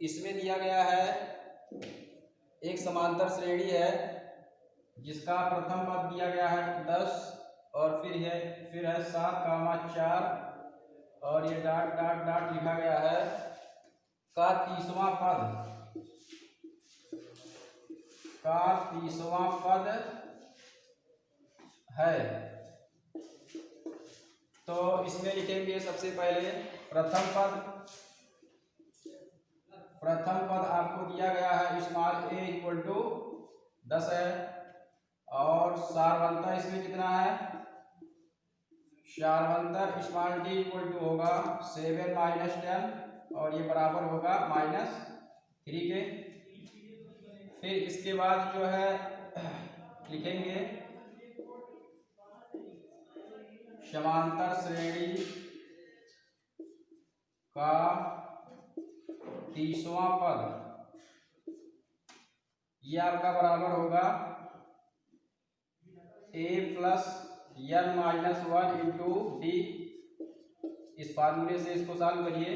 इसमें दिया गया है एक समांतर श्रेणी है जिसका प्रथम पद दिया गया है 10 और फिर है 7, 4 और ये डॉट डॉट डॉट लिखा गया है का तीसवां पद है। तो इसमें लिखेंगे सबसे पहले प्रथम पद आपको दिया गया है स्मॉल a इक्वल टू 10 है और सारवंतर इसमें कितना है, सारवंतर स्मॉल d इक्वल टू होगा 7 माइनस 10 और ये बराबर होगा -3 के। फिर इसके बाद जो है लिखेंगे समांतर श्रेणी का तीसवां पद, ये आपका बराबर होगा a plus n minus 1 into D. इस फार्मूले से इसको सॉल्व करिए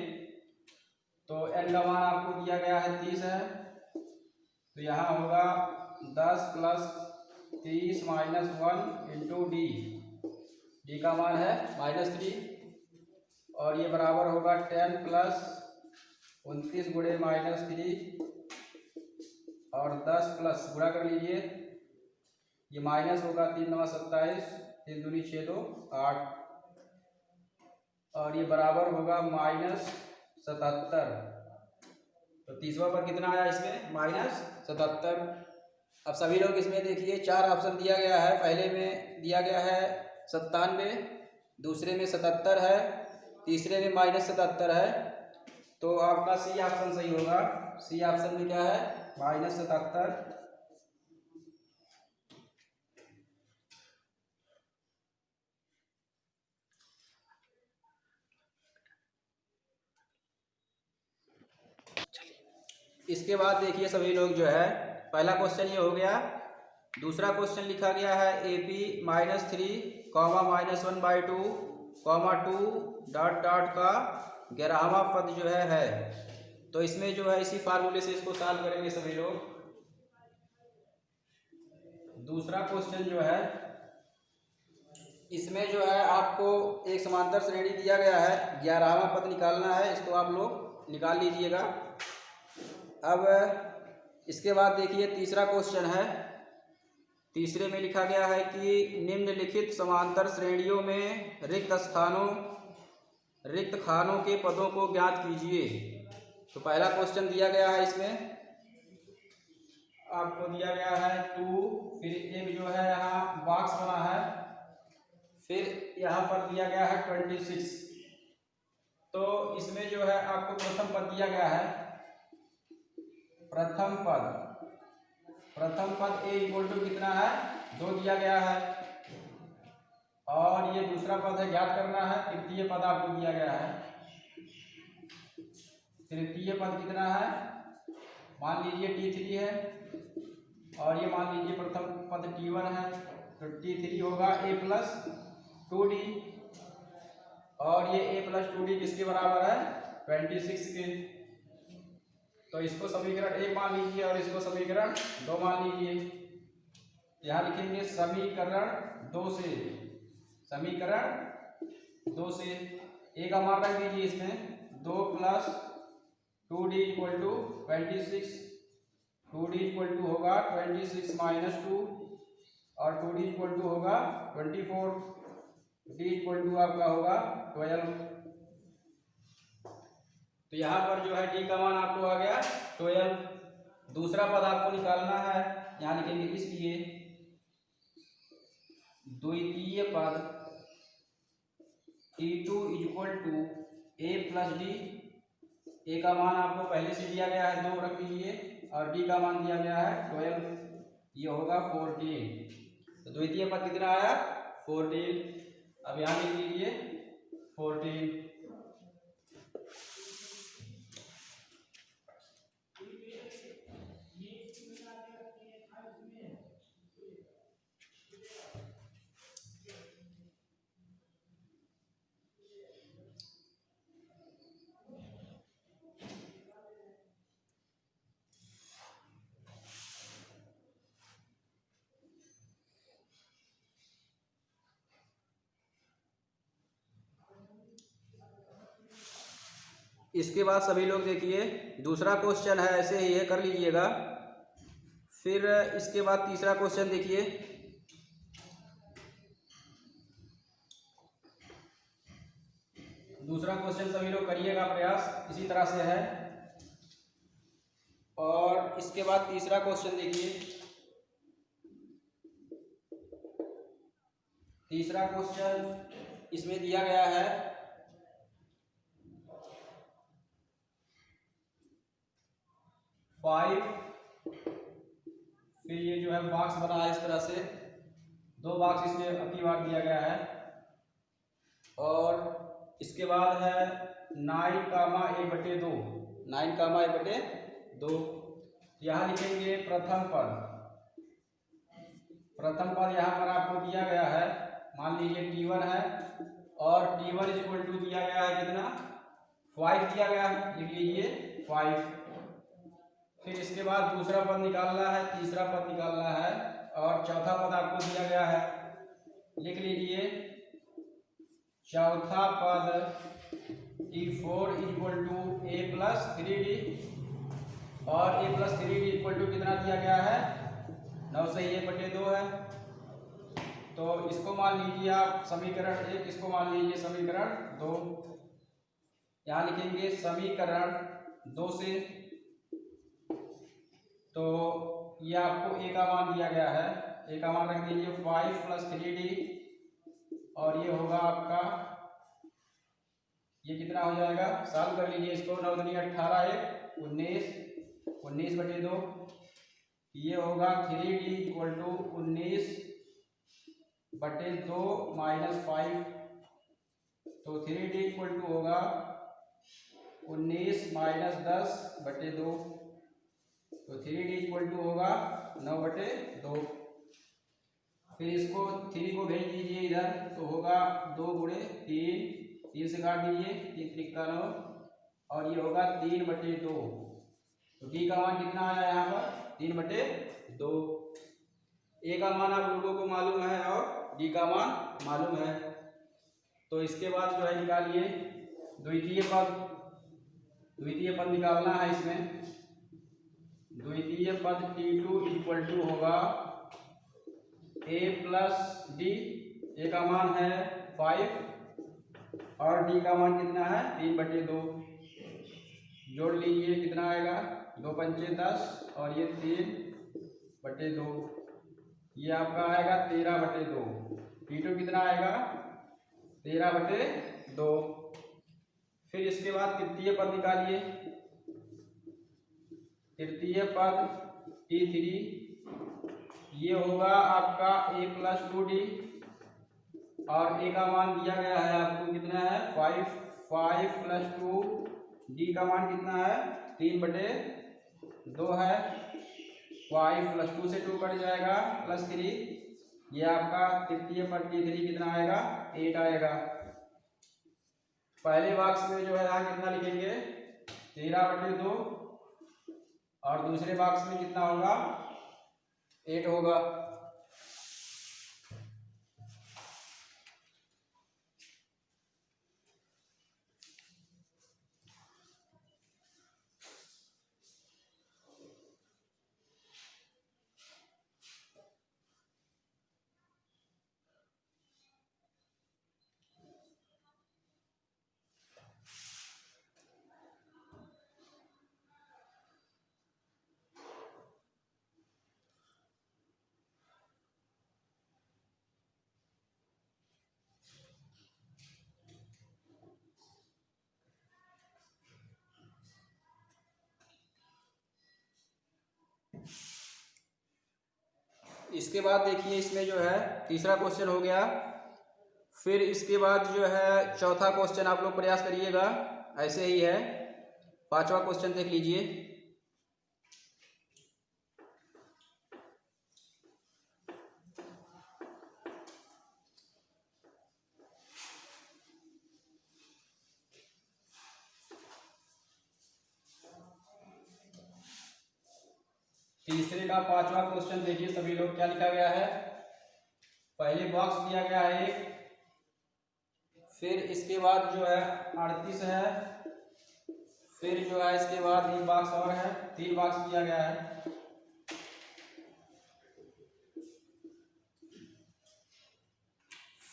तो n का मान आपको दिया गया है 30 है, तो यहाँ होगा 10 प्लस 30 माइनस 1 इंटू डी का मान है -3 और ये बराबर होगा 10 प्लस 29 गुणे -3 और 10 प्लस गुणा कर लीजिए, ये माइनस होगा 3 9 27 3 दूनी 6 2 8 और ये बराबर होगा -77। तो तीसरा पर कितना आया इसमें -77। अब सभी लोग इसमें देखिए 4 ऑप्शन दिया गया है, पहले में दिया गया है 97, दूसरे में 77 है, तीसरे में -77 है। तो आपका सी ऑप्शन सही होगा। सी ऑप्शन में क्या है -77। इसके बाद देखिए सभी लोग जो है पहला क्वेश्चन ये हो गया। दूसरा क्वेश्चन लिखा गया है AP -3, -1/2, 2 डॉट डॉट का 11वां पद जो है। तो इसमें जो है इसी फार्मूले से इसको सॉल्व करेंगे सभी लोग। दूसरा क्वेश्चन जो है इसमें जो है आपको एक समांतर श्रेणी दिया गया है, 11वां पद निकालना है, इसको आप लोग निकाल लीजिएगा। अब इसके बाद देखिए तीसरा क्वेश्चन है। तीसरे में लिखा गया है कि निम्नलिखित समांतर श्रेणियों में रिक्त खानों के पदों को ज्ञात कीजिए। तो पहला क्वेश्चन दिया गया है, इसमें आपको दिया गया है 2, फिर एक जो है यहाँ बॉक्स बना है, फिर यहाँ पर दिया गया है 26। तो इसमें जो है आपको प्रथम पद दिया गया है, प्रथम पद a इक्वल टू कितना है 2 दिया गया है और ये दूसरा पद है ज्ञात करना है। तृतीय पद आपको दिया गया है, तृतीय पद कितना है मान लीजिए T3 है और ये मान लीजिए प्रथम पद T1 है, तो T3 होगा a प्लस 2d और ये a प्लस 2d किसके बराबर है 26 के। तो इसको समीकरण 1 मान लीजिए और इसको समीकरण 2 मान लीजिए। यहाँ लिखेंगे समीकरण 2 से a का मान रख दीजिए इसमें 2 plus 2d equal to 26, 2d equal to होगा 26 माइनस 2 और 2d इक्वल टू होगा 24, d इक्वल टू आपका होगा 12। तो यहाँ पर जो है d का मान आपको आ गया 12। दूसरा पद आपको निकालना है, यहाँ लिखेंगे इसलिए द्वितीय पद T2 equal to a plus d। a का मान आपको पहले से दिया गया है 2 रख दीजिए और d का मान दिया गया है 12, ये होगा 14। तो द्वितीय पद कितना आया 14। अब यहाँ लिख लीजिए 14। इसके बाद सभी लोग देखिए दूसरा क्वेश्चन है, ऐसे ही है, कर लीजिएगा। फिर इसके बाद तीसरा क्वेश्चन देखिए, दूसरा क्वेश्चन सभी लोग करिएगा, प्रयास इसी तरह से है। और इसके बाद तीसरा क्वेश्चन देखिए, तीसरा क्वेश्चन इसमें दिया गया है 5, फिर ये जो है बॉक्स बना है इस तरह से, 2 बॉक्स इसमें अपनी बार दिया गया है। और इसके बाद है 9,1/2, 9,1/2। यहाँ लिखेंगे प्रथम पद। प्रथम पद यहाँ पर आपको दिया गया है, मान लीजिए T1 है, और T1 इक्वल टू दिया गया है कितना, 5 दिया गया है, लिख लीजिए 5। फिर इसके बाद दूसरा पद निकालना है, तीसरा पद निकालना है, और चौथा पद आपको दिया गया है, लिख लीजिए चौथा पद T4 इक्वल टू A+3D, और A+3D इक्वल टू कितना दिया गया है, 9 से 1/2 है। तो इसको मान लीजिए आप समीकरण 1, इसको मान लीजिए समीकरण 2। यहाँ लिखेंगे समीकरण 2 से, तो ये आपको A का मान दिया गया है, A का मान रख दीजिए 5 + 3D, और ये होगा आपका, ये कितना हो जाएगा, सॉल्व कर लीजिए इसको, 9 दूनी 18, 19, 19/2। ये होगा 3D इक्वल टू 19/2 -5, तो 3D इक्वल टू होगा 19 - 10/2, तो 3D इक्वल टू होगा 9/2। फिर इसको 3 को भेज दीजिए इधर, तो होगा 2 × 3, 3 से काट दीजिए, 3 × 3 = 9, और ये होगा 3/2। तो D का मान कितना आया यहाँ पर, 3/2। A का मान आप लोगों को मालूम है और D का मान मालूम है। तो इसके बाद जो है निकालिए द्वितीय पद। द्वितीय पद निकालना है इसमें। द्वितीय पद T2 इक्वल टू होगा A+D, A का मान है 5 और D का मान कितना है, 3/2। जोड़ लीजिए कितना आएगा, 2 × 5 = 10, और ये 3/2, ये आपका आएगा 13/2। T2 कितना आएगा, 13/2। फिर इसके बाद तृतीय पद निकालिए। तृतीय पद T3, ये होगा आपका A+2D, और A का मान दिया गया है आपको कितना है, 5, 5 + 2, D का मान कितना है, 3/2 है। 5 + 2 से 2 कट जाएगा, +3, ये आपका तृतीय पद T3 कितना आएगा, 8 आएगा। पहले बॉक्स में जो है यहाँ कितना लिखेंगे, 13/2, और दूसरे बॉक्स में कितना होगा, 8 होगा। इसके बाद देखिए इसमें जो है तीसरा क्वेश्चन हो गया। फिर इसके बाद जो है चौथा क्वेश्चन आप लोग प्रयास करिएगा, ऐसे ही है। पांचवा क्वेश्चन देख लीजिए। तीसरे का पांचवा क्वेश्चन देखिए सभी लोग, क्या लिखा गया है। पहले बॉक्स दिया गया है एक, फिर इसके बाद जो है 38 है, फिर जो है इसके बाद एक बॉक्स और है, 3 बॉक्स दिया गया है।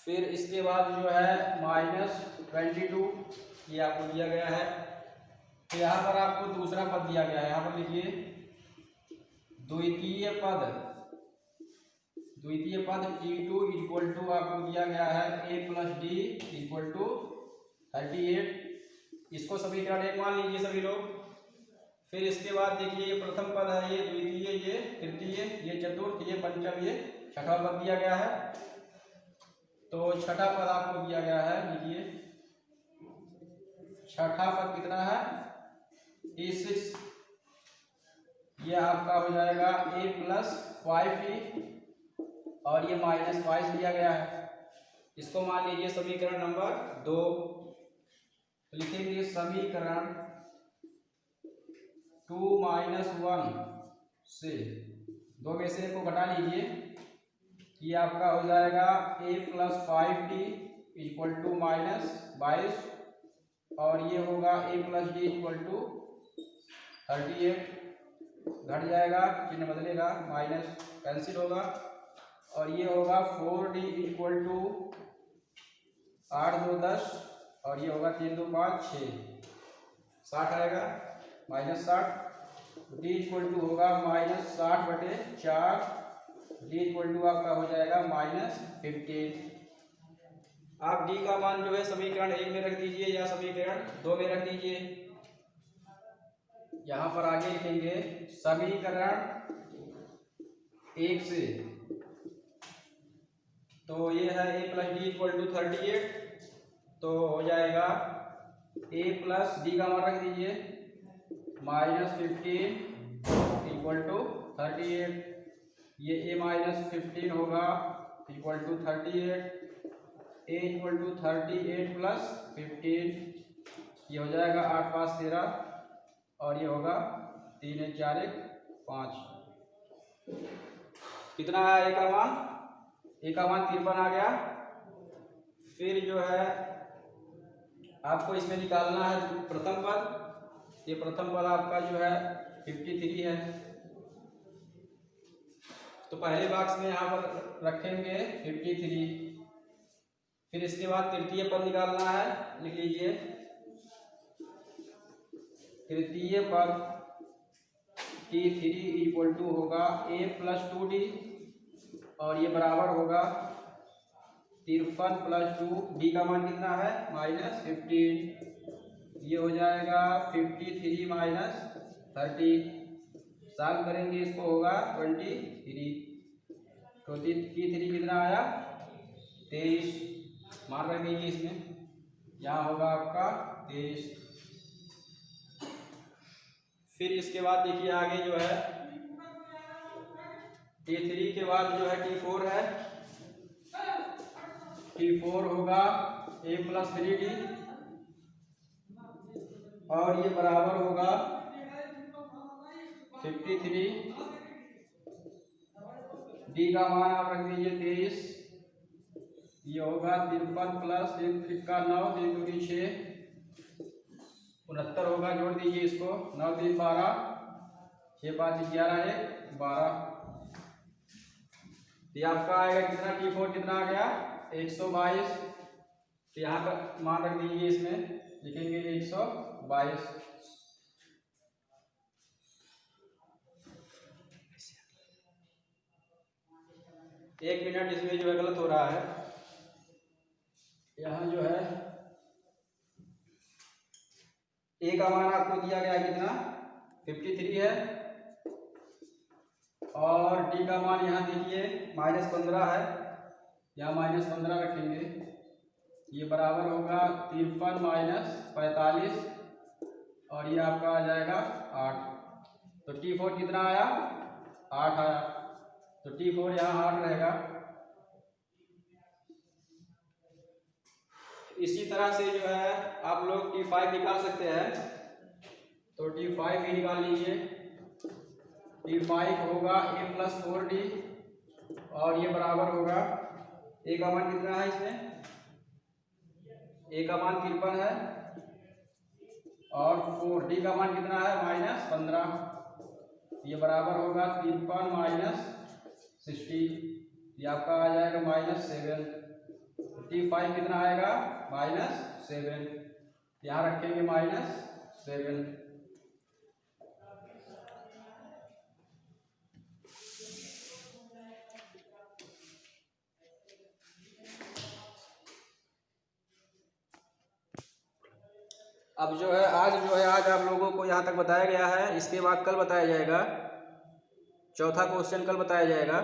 फिर इसके बाद जो है -22 ये आपको दिया गया है। तो यहाँ पर आपको दूसरा पद दिया गया है, यहाँ पर लिखिए द्वितीय पद T2 इक्वल टू आपको दिया गया है a + d इक्वल टू 38। इसको समीकरण 1 मान लीजिए सभी लोग। फिर इसके बाद देखिए ये प्रथम पद है, ये द्वितीय, ये तृतीय, ये चतुर्थ, ये पंचम, ये छठा पद दिया गया है। तो छठा पद आपको दिया गया है, लिखिए छठा पद कितना है A6। ये आपका हो जाएगा a + 5e और ये -5 दिया गया है। इसको मान लीजिए समीकरण नंबर 2। तो लिखेंगे समीकरण 2 - 1 से 2 में से को घटा लीजिए। ये आपका हो जाएगा a + 5d इक्वल टू -22 और ये होगा a + d इक्वल टू 38। घट जाएगा, चिन्ह बदलेगा, माइनस कैंसिल होगा और ये होगा 4d इक्वल टू 8 2 10 और ये होगा 3 2 5 6 60 आएगा, -60। d इक्वल टू होगा -60/4। d इक्वल टू आपका हो जाएगा -15। आप d का मान जो है समीकरण 1 में रख दीजिए या समीकरण 2 में रख दीजिए। यहाँ पर आगे लिखेंगे समीकरण 1 से। तो ये है a + d इक्वल टू 38। तो हो जाएगा a + d का मान रख दीजिए -15 इक्वल टू 38। ये a -15 होगा equal to 38। a equal to 38 + 15। ये हो जाएगा 8 5 13 और ये होगा 3 1 4 1 5। कितना है a का मान? a का मान 53 आ गया। फिर जो है आपको इसमें निकालना है प्रथम पद। ये प्रथम पद आपका जो है 53 है। तो पहले बॉक्स में यहाँ पर रखेंगे 53। फिर इसके बाद तृतीय पद निकालना है, लिख लीजिए तृतीय पद T3 इक्वल टू होगा a + 2d और ये बराबर होगा 53 + 2। d का मान कितना है -15। ये हो जाएगा 53 - 30। सॉल्व करेंगे इसको होगा 23। तो T3 कितना आया 23 मान रख दीजिए इसमें। यहाँ होगा आपका 23। फिर इसके बाद देखिए आगे जो है T3 के बाद जो है T4 है। T4 होगा a + 3d और ये बराबर होगा 53। d का मान आप रख दीजिए 23। ये होगा 53 + 3 × 9 3 × 6 69 होगा। जोड़ दीजिए इसको 9 3 12 6 5 11 1 12। ये आपका आएगा कितना T4 कितना आ गया 122। तो यहाँ पर मान रख दीजिए, इसमें लिखेंगे 122। एक मिनट इसमें जो है गलत हो रहा है। यहाँ जो है a का मान आपको दिया गया कितना 53 है और d का मान यहाँ देखिए -15 है। यहाँ -15 रखेंगे। ये बराबर होगा 53 - 45 और ये आपका आ जाएगा 8। तो T4 कितना आया 8 आया। तो T4 यहाँ 8 रहेगा। इसी तरह से जो है आप लोग T5 निकाल सकते हैं। तो T5 भी निकाल लीजिए। T5 होगा a + 4d और ये बराबर होगा a का मान कितना है इसमें a का मान 53 है और 4 डी का मान कितना है -15, ये बराबर होगा 53 माइनस 60, ये आपका आ जाएगा -7। T5 कितना आएगा -7, यहाँ रखेंगे -7। अब जो है आज आप लोगों को यहाँ तक बताया गया है। इसके बाद कल बताया जाएगा, चौथा क्वेश्चन कल बताया जाएगा।